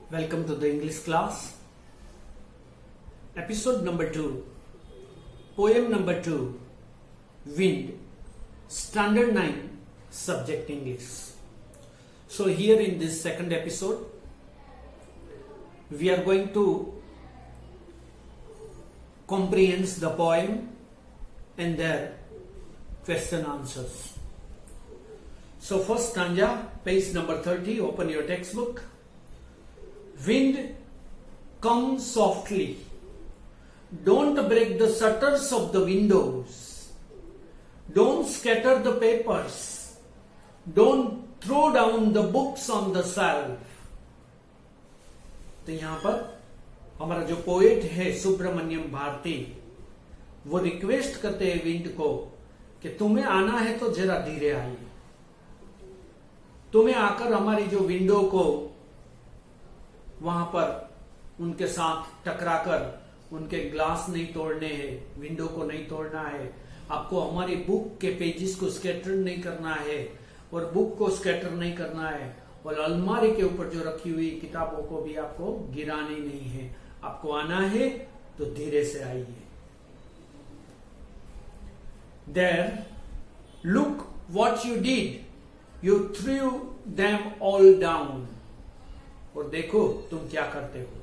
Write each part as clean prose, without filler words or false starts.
Welcome to the English class. Episode number 2. Poem number 2. Wind. Standard 9. Subject English. So here in this second episode, we are going to comprehend the poem and their question answers. So first stanza, page number 30, open your textbook. Wind, come softly. Don't break the shutters of the windows. Don't scatter the papers. Don't throw down the books on the shelf. तो यहां पर हमारा जो poet है सुब्रमण्यम भारती, वो request करते हैं wind को कि तुम्हें आना है तो जरा धीरे आइए. तुम्हें आकर हमारी जो विंडो को वहां पर उनके साथ टकराकर उनके ग्लास नहीं तोड़ने हैं, विंडो को नहीं तोड़ना है. आपको हमारी बुक के पेजेस को स्कैटर नहीं करना है और बुक को स्कैटर नहीं करना है और अलमारी के ऊपर जो रखी हुई किताबों को भी आपको गिरानी नहीं है. आपको आना है तो धीरे से आइए. There, look what you did. You threw them all down. और देखो तुम क्या करते हो,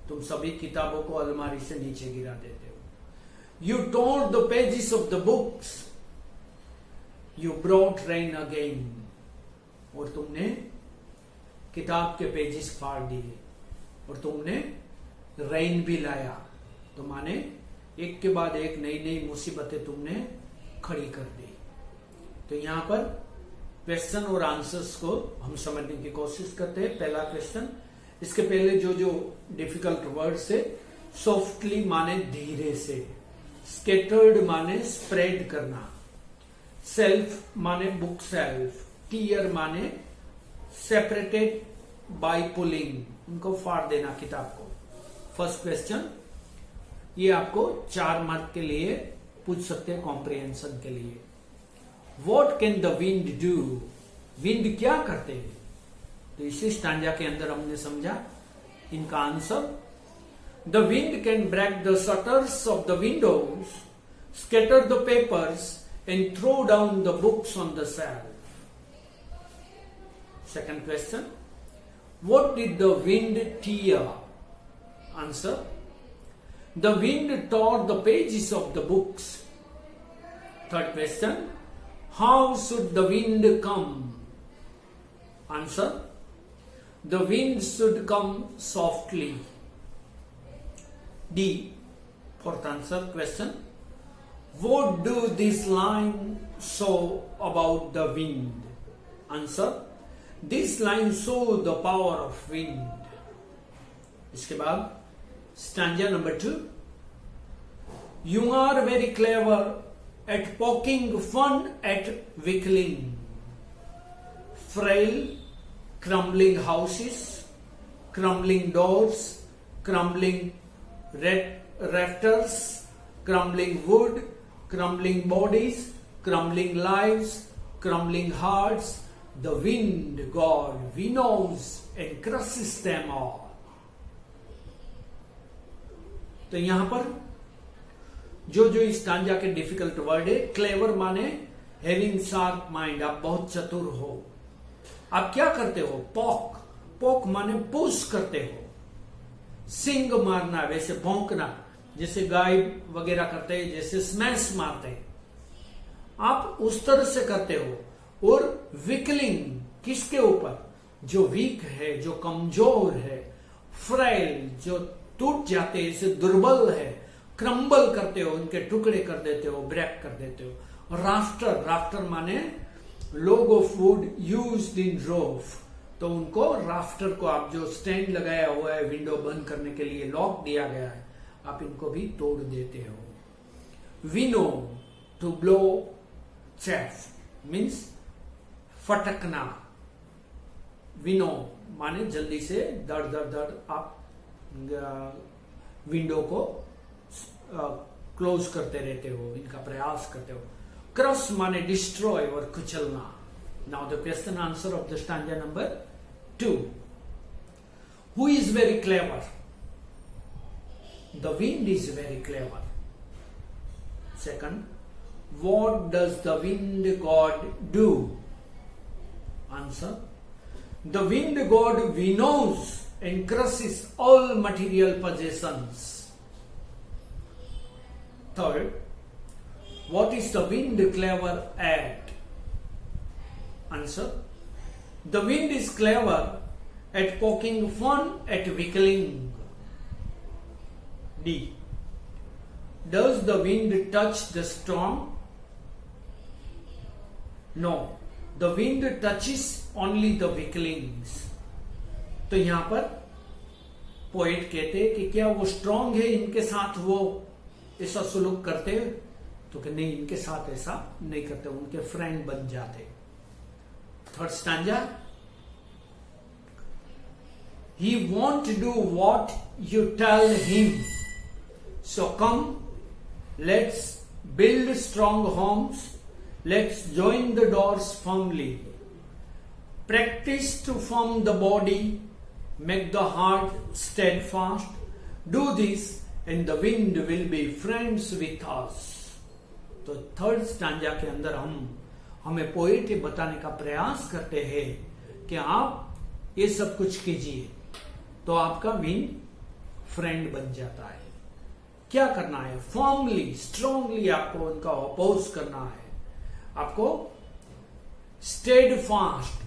तुम सभी किताबों को अलमारी से नीचे गिरा देते हो. You tore the pages of the books. You brought rain again. और तुमने किताब के पेजेस फाड़ दिए और तुमने रेन भी लाया. तो माने एक के बाद एक नई नई मुसीबतें तुमने खड़ी कर दी. तो यहां पर क्वेश्चन और आंसर्स को हम समझने की कोशिश करते हैं. पहला क्वेश्चन, इसके पहले जो जो डिफिकल्ट वर्ड्स है, सॉफ्टली माने धीरे से, स्केटर्ड माने स्प्रेड करना, सेल्फ माने बुक सेल्फ, टीयर माने सेपरेटेड बाय पुलिंग, उनको फाड़ देना किताब को. फर्स्ट क्वेश्चन ये आपको 4 मार्क के लिए पूछ सकते हैं कॉम्प्रिहेंशन के लिए. What can the wind do? Wind क्या करते हैं? तो इसी स्टांजा के अंदर हमने समझा इनका answer. The wind can break the shutters of the windows, scatter the papers and throw down the books on the shelf. Second question, what did the wind tear? Answer, the wind tore the pages of the books. Third question, how should the wind come? Answer, the wind should come softly. D, fourth answer question, what do this line show about the wind? Answer, this line show the power of wind. इसके बाद stanza number 2, you are very clever at poking fun at weakling, frail, crumbling houses, crumbling doors, crumbling rafters, crumbling wood, crumbling bodies, crumbling lives, crumbling hearts. The wind god winnows and crushes them all. तो यहां पर जो जो इस stanza के difficult word है, clever माने having sharp mind, आप बहुत चतुर हो. आप क्या करते हो? पॉक, पॉक माने पुश करते हो. सिंग मारना, वैसे भौंकना, जैसे गाय वगैरह करते हैं, जैसे स्मैश मारते हैं, आप उस तरह से करते हो. और वीकलिंग किसके ऊपर? जो वीक है, जो कमजोर है. फ्रेल, जो टूट जाते हैं, इसे दुर्बल है. क्रम्बल करते हो, उनके टुकड़े कर देते हो, ब्रेक कर देते हो. राफ्टर, राफ्टर माने लोग of would used in roof. तो उनको राफ्टर को, आप जो स्टैंड लगाया हुआ है विंडो बंद करने के लिए, लॉक दिया गया है, आप इनको भी तोड़ देते हो. विनो, टू ब्लो चैफ मीन्स फटकना. विनो माने जल्दी से दड़ दड़ दड़ आप विंडो को क्लोज करते रहते हो, इनका प्रयास करते हो. क्रश माने डिस्ट्रॉय और कुचलना. Now the question answer of the stanza number 2. Who is very clever? The wind is very clever. Second, what does the wind god do? Answer, the wind god winnows and crushes all material possessions. Third, what is the wind clever at? Answer, the wind is clever at poking fun at weakling. D, does the wind touch the storm? No, the wind touches only the weaklings. तो यहां पर poet कहते हैं कि क्या वो strong है, इनके साथ वो ऐसा सुलूक करते हैं? तो कि नहीं, इनके साथ ऐसा नहीं करते, उनके फ्रेंड बन जाते. Third stanza, he won't do what you tell him, so come, let's build strong homes, let's join the doors firmly, practice to form the body, make the heart steadfast, do this and the wind will be friends with us. तो third stanza के अंदर हमें poet बताने का प्रयास करते हैं कि आप ये सब कुछ कीजिए तो आपका विंड फ्रेंड बन जाता है. क्या करना है? फॉर्मली, स्ट्रांगली आपको उनका अपोज करना है. आपको स्टेड फास्ट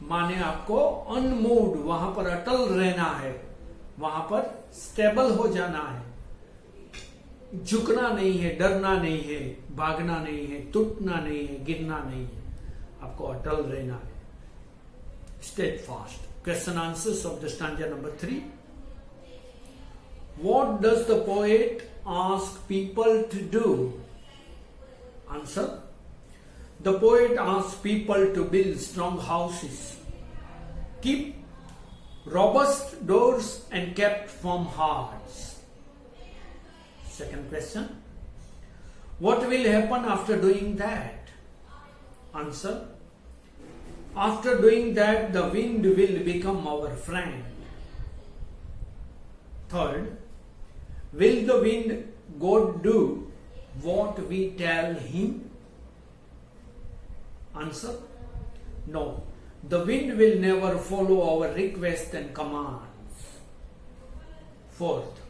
माने आपको अनमूव्ड, वहां पर अटल रहना है, वहां पर स्टेबल हो जाना है, झुकना नहीं है, डरना नहीं है, भागना नहीं है, टूटना नहीं है, गिरना नहीं है, आपको अटल रहना है. Steadfast. Question answers of the stanza number 3. What does the poet ask people to do? Answer, the poet asks people to build strong houses, keep robust doors and kept firm hearts. Second question, what will happen after doing that? Answer, after doing that the wind will become our friend. Third, will the wind god do what we tell him? Answer, no, the wind will never follow our requests and commands. Fourth,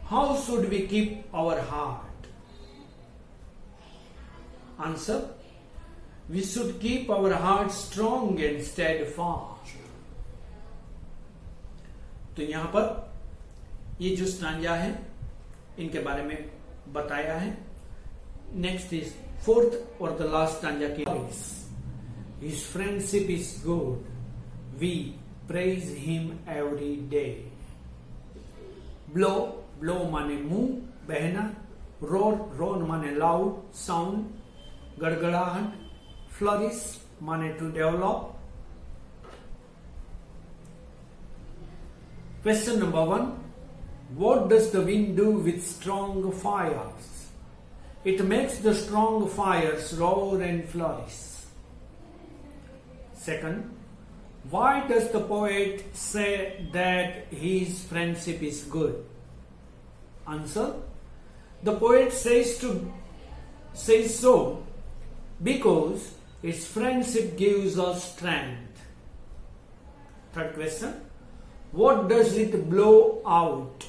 how should we keep our heart? Answer, we should keep our heart strong and steadfast. तो यहां पर ये जो stanza है इनके बारे में बताया है. नेक्स्ट इज फोर्थ और द लास्ट स्टैंजा की. His friendship is good, we praise him every day. Blow, blow माने मुंह, बहना. रोर, रोर माने लाउड साउंड, गड़गड़ाहट. फ्लरिश माने to develop. Question number 1, what does the wind do with strong fires? It makes the strong fires roar and flourish. Second, why does the poet say that his friendship is good? Answer, the poet says so because his friendship gives us strength. Third question, what does it blow out?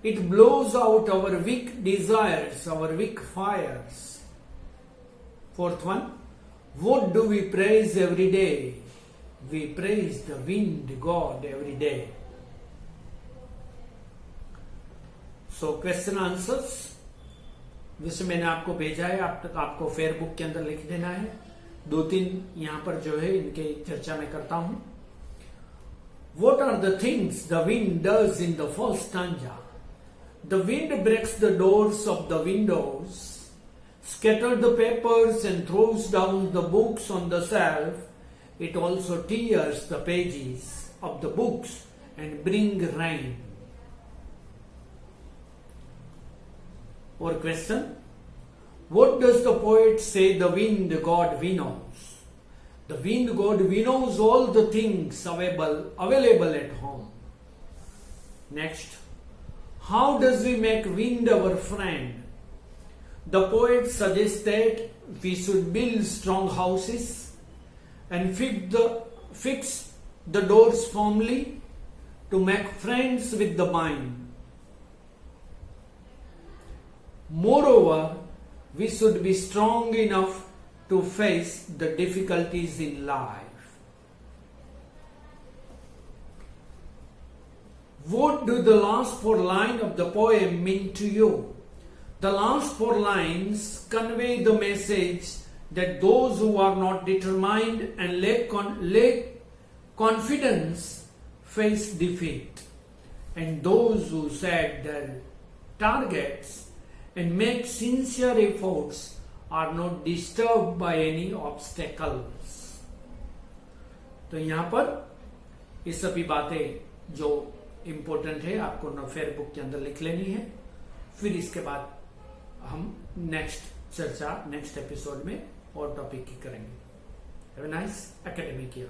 It blows out our weak desires, our weak fires. Fourth one, what do we praise every day? We praise the wind god every day. So question answers जिसे मैंने आपको भेजा है, आप तक आपको फेयरबुक के अंदर लिख देना है. 2-3 यहां पर जो है इनके चर्चा में करता हूं. What are the things the wind does in the first stanza? The wind breaks the doors of the windows, scatters the papers and throws down the books on the shelf. It also tears the pages of the books and brings rain. Or question, what does the poet say the wind god winnows? The wind god, we knows all the things available at home. Next, how does we make wind our friend? The poet suggests that we should build strong houses and fix the doors firmly to make friends with the mind. Moreover, we should be strong enough to face the difficulties in life. What do the last 4 lines of the poem mean to you? The last 4 lines convey the message that those who are not determined and lack confidence face defeat, and those who set their targets and make sincere efforts are not disturbed by any obstacles. तो यहां पर ये सभी बातें जो important है आपको notebook book के अंदर लिख लेनी है। फिर इसके बाद हम नेक्स्ट चर्चा नेक्स्ट एपिसोड में और टॉपिक की करेंगे। Have a nice academic year.